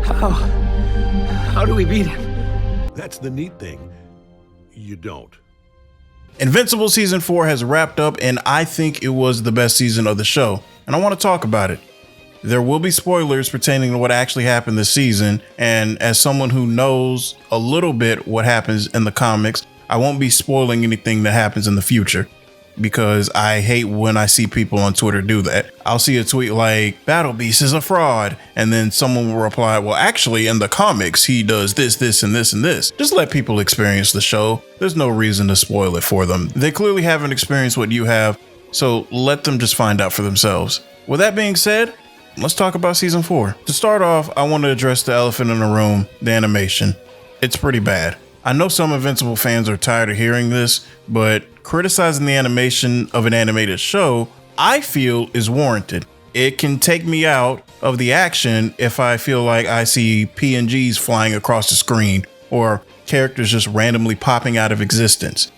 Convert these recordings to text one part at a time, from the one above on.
How? How do we beat him? That's the neat thing. You don't. Invincible season 4 has wrapped up, and I think it was the best season of the show, and I want to talk about it. There will be spoilers pertaining to what actually happened this season, and as someone who knows a little bit what happens in the comics, I won't be spoiling anything that happens in the future, because I hate when I see people on Twitter do that. I'll see a tweet like, Battle Beast is a fraud, and then someone will reply, well, actually, in the comics, he does this, this, and this, and this. Just let people experience the show. There's no reason to spoil it for them. They clearly haven't experienced what you have, so let them just find out for themselves. With that being said, let's talk about season 4. To start off, I want to address the elephant in the room, the animation. It's pretty bad. I know some Invincible fans are tired of hearing this, but criticizing the animation of an animated show, I feel, is warranted. It can take me out of the action if I feel like I see PNGs flying across the screen or characters just randomly popping out of existence.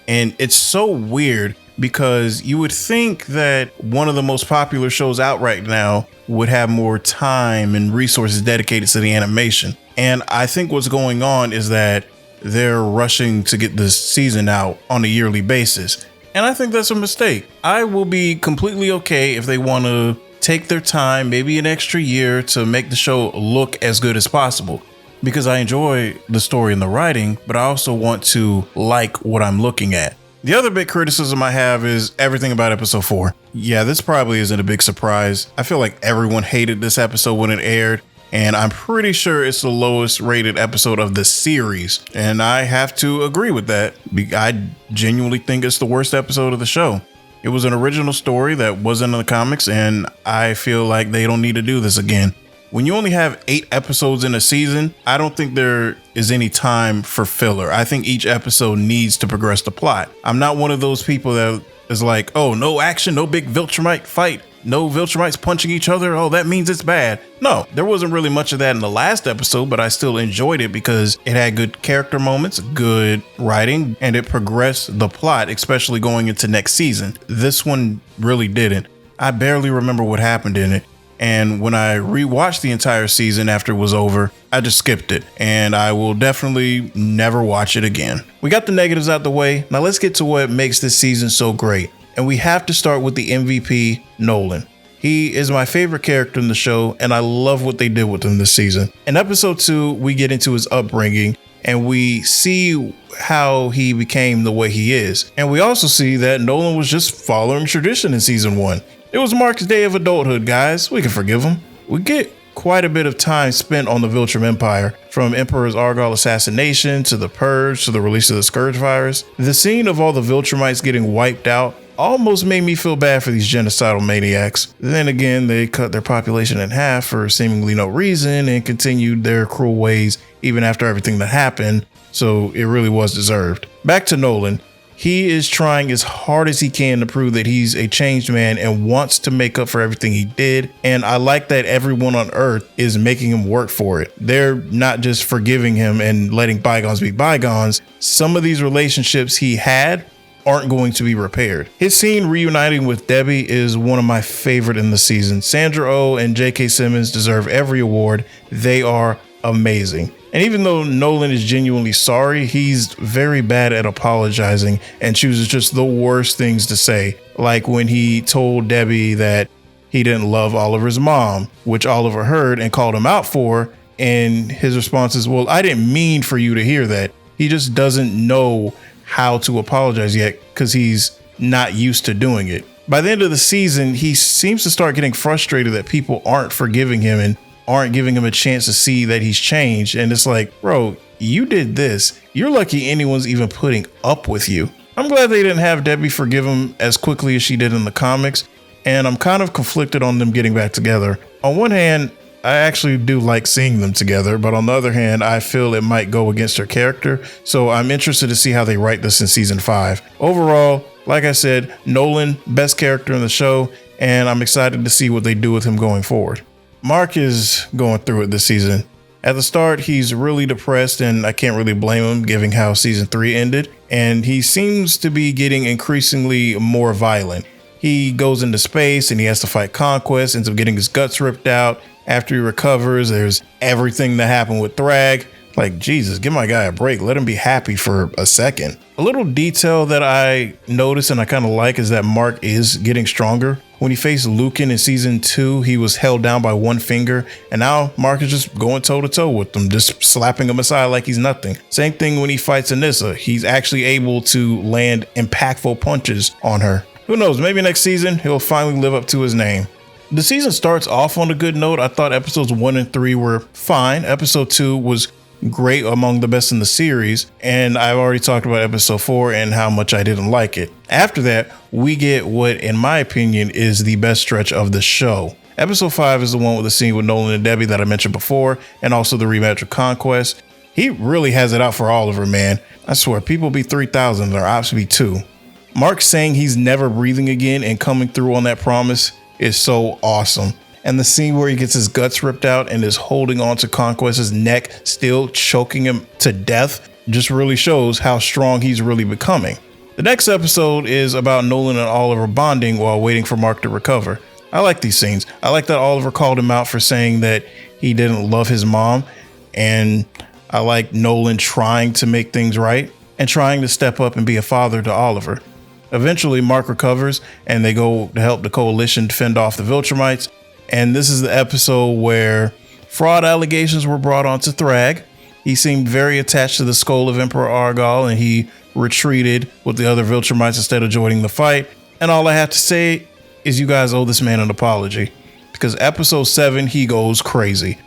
And it's so weird because you would think that one of the most popular shows out right now would have more time and resources dedicated to the animation. And I think what's going on is that they're rushing to get this season out on a yearly basis. And I think that's a mistake. I will be completely okay if they want to take their time, maybe an extra year, to make the show look as good as possible. Because I enjoy the story and the writing, but I also want to like what I'm looking at. The other big criticism I have is everything about episode 4. Yeah, this probably isn't a big surprise. I feel like everyone hated this episode when it aired, and I'm pretty sure it's the lowest rated episode of the series. And I have to agree with that. I genuinely think it's the worst episode of the show. It was an original story that wasn't in the comics, and I feel like they don't need to do this again. When you only have 8 episodes in a season, I don't think there is any time for filler. I think each episode needs to progress the plot. I'm not one of those people that is like, oh, no action, no big Viltrumite fight, no Viltrumites punching each other. Oh, that means it's bad. No, there wasn't really much of that in the last episode, but I still enjoyed it because it had good character moments, good writing, and it progressed the plot, especially going into next season. This one really didn't. I barely remember what happened in it. And when I rewatched the entire season after it was over, I just skipped it, and I will definitely never watch it again. We got the negatives out the way. Now let's get to what makes this season so great. And we have to start with the MVP, Nolan. He is my favorite character in the show, and I love what they did with him this season. In episode 2, we get into his upbringing, and we see how he became the way he is. And we also see that Nolan was just following tradition in season 1. It was Mark's day of adulthood, guys. We can forgive him. We get quite a bit of time spent on the Viltrum Empire, from Emperor's Argyle assassination to the Purge to the release of the Scourge virus. The scene of all the Viltrumites getting wiped out almost made me feel bad for these genocidal maniacs. Then again, they cut their population in half for seemingly no reason and continued their cruel ways even after everything that happened, so it really was deserved. Back to Nolan. He is trying as hard as he can to prove that he's a changed man and wants to make up for everything he did. And I like that everyone on Earth is making him work for it. They're not just forgiving him and letting bygones be bygones. Some of these relationships he had aren't going to be repaired. His scene reuniting with Debbie is one of my favorite in the season. Sandra Oh and J.K. Simmons deserve every award. They are amazing. And even though Nolan is genuinely sorry, he's very bad at apologizing and chooses just the worst things to say. Like when he told Debbie that he didn't love Oliver's mom, which Oliver heard and called him out for. And his response is, well, I didn't mean for you to hear that. He just doesn't know how to apologize yet because he's not used to doing it. By the end of the season, he seems to start getting frustrated that people aren't forgiving him and aren't giving him a chance to see that he's changed. And it's like, bro, you did this. You're lucky anyone's even putting up with you. I'm glad they didn't have Debbie forgive him as quickly as she did in the comics. And I'm kind of conflicted on them getting back together. On one hand, I actually do like seeing them together, but on the other hand, I feel it might go against her character. So I'm interested to see how they write this in season 5. Overall, like I said, Nolan, best character in the show, and I'm excited to see what they do with him going forward. Mark is going through it this season. At the start, he's really depressed, and I can't really blame him given how season 3 ended. And he seems to be getting increasingly more violent. He goes into space and he has to fight Conquest, ends up getting his guts ripped out. After he recovers, there's everything that happened with Thragg. Like, Jesus, give my guy a break. Let him be happy for a second. A little detail that I noticed and I kind of like is that Mark is getting stronger. When he faced Lucan in season 2, he was held down by one finger, and now Mark is just going toe to toe with him, just slapping him aside like he's nothing. Same thing when he fights Anissa. He's actually able to land impactful punches on her. Who knows, maybe next season he'll finally live up to his name. The season starts off on a good note. I thought episodes 1 and 3 were fine. Episode 2 was great, among the best in the series, and I've already talked about episode 4 and how much I didn't like it. After that, we get what, in my opinion, is the best stretch of the show. Episode 5 is the one with the scene with Nolan and Debbie that I mentioned before, and also the rematch with Conquest. He really has it out for Oliver, man. I swear, people be 3,000, their ops be 2. Mark saying he's never breathing again and coming through on that promise is so awesome. And the scene where he gets his guts ripped out and is holding on to Conquest's neck, still choking him to death, just really shows how strong he's really becoming. The next episode is about Nolan and Oliver bonding while waiting for Mark to recover. I like these scenes. I like that Oliver called him out for saying that he didn't love his mom. And I like Nolan trying to make things right and trying to step up and be a father to Oliver. Eventually, Mark recovers and they go to help the coalition fend off the Viltrumites. And this is the episode where fraud allegations were brought onto Thragg. He seemed very attached to the skull of Emperor Argal, and he retreated with the other Viltrumites instead of joining the fight. And all I have to say is you guys owe this man an apology, because episode 7, he goes crazy.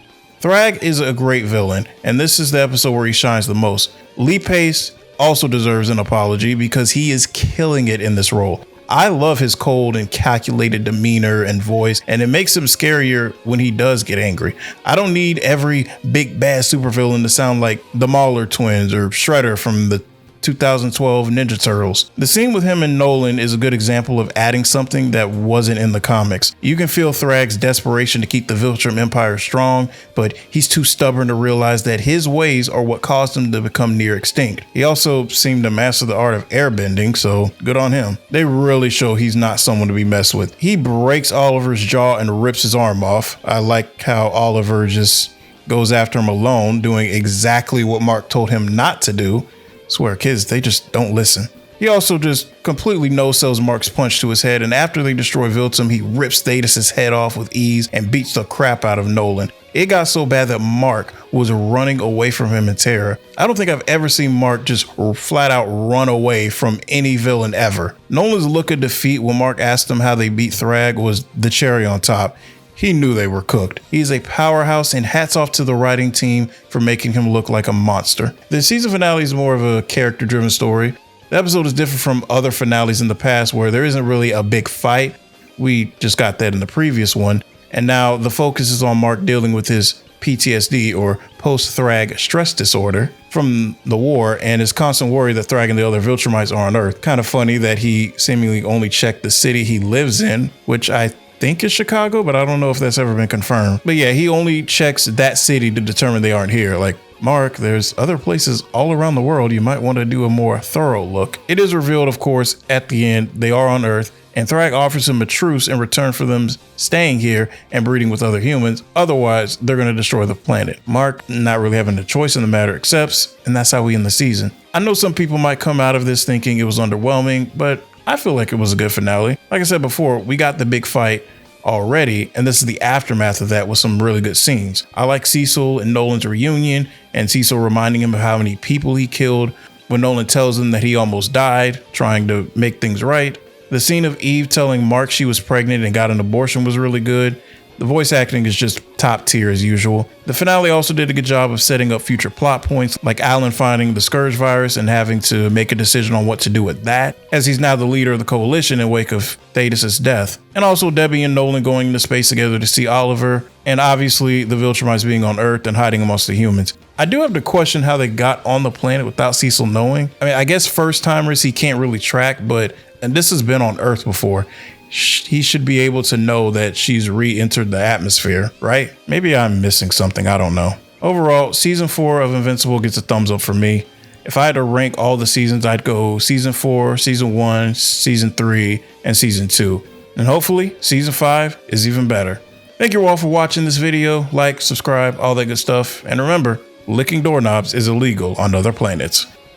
Thragg is a great villain, and this is the episode where he shines the most. Lee Pace also deserves an apology because he is killing it in this role. I love his cold and calculated demeanor and voice, and it makes him scarier when he does get angry. I don't need every big bad supervillain to sound like the Mauler twins or Shredder from the 2012 Ninja Turtles. The scene with him and Nolan is a good example of adding something that wasn't in the comics. You can feel Thragg's desperation to keep the Viltrum Empire strong, but he's too stubborn to realize that his ways are what caused him to become near extinct. He also seemed to master the art of airbending, so good on him. They really show he's not someone to be messed with. He breaks Oliver's jaw and rips his arm off. I like how Oliver just goes after him alone, doing exactly what Mark told him not to do. Swear, kids, they just don't listen. He also just completely no-sells Mark's punch to his head, and after they destroy Viltum, he rips Thetis' head off with ease and beats the crap out of Nolan. It got so bad that Mark was running away from him in terror. I don't think I've ever seen Mark just flat out run away from any villain ever. Nolan's look of defeat when Mark asked him how they beat Thragg was the cherry on top. He knew they were cooked. He's a powerhouse, and hats off to the writing team for making him look like a monster. The season finale is more of a character-driven story. The episode is different from other finales in the past where there isn't really a big fight. We just got that in the previous one. And now the focus is on Mark dealing with his PTSD, or post-Thragg stress disorder, from the war, and his constant worry that Thragg and the other Viltrumites are on Earth. Kind of funny that he seemingly only checked the city he lives in, which I think is Chicago, but I don't know if that's ever been confirmed. But yeah, he only checks that city to determine they aren't here. Like, Mark, there's other places all around the world you might want to do a more thorough look. It is revealed, of course, at the end, they are on Earth, and Thragg offers him a truce in return for them staying here and breeding with other humans. Otherwise, they're going to destroy the planet. Mark, not really having a choice in the matter, accepts, and that's how we end the season. I know some people might come out of this thinking it was underwhelming, but I feel like it was a good finale. Like I said before, we got the big fight already, and this is the aftermath of that with some really good scenes. I like Cecil and Nolan's reunion, and Cecil reminding him of how many people he killed when Nolan tells him that he almost died trying to make things right. The scene of Eve telling Mark she was pregnant and got an abortion was really good. The voice acting is just top tier as usual. The finale also did a good job of setting up future plot points, like Alan finding the Scourge virus and having to make a decision on what to do with that, as he's now the leader of the coalition in wake of Thetis' death. And also Debbie and Nolan going into space together to see Oliver, and obviously the Viltrumites being on Earth and hiding amongst the humans. I do have to question how they got on the planet without Cecil knowing. I mean, I guess first timers he can't really track, and this has been on Earth before. He should be able to know that she's re-entered the atmosphere, right? Maybe I'm missing something, I don't know. Overall, season 4 of Invincible gets a thumbs up for me. If I had to rank all the seasons, I'd go season 4, season 1, season 3, and season 2. And hopefully season 5 is even better. Thank you all for watching this video. Like, subscribe, all that good stuff. And remember, licking doorknobs is illegal on other planets.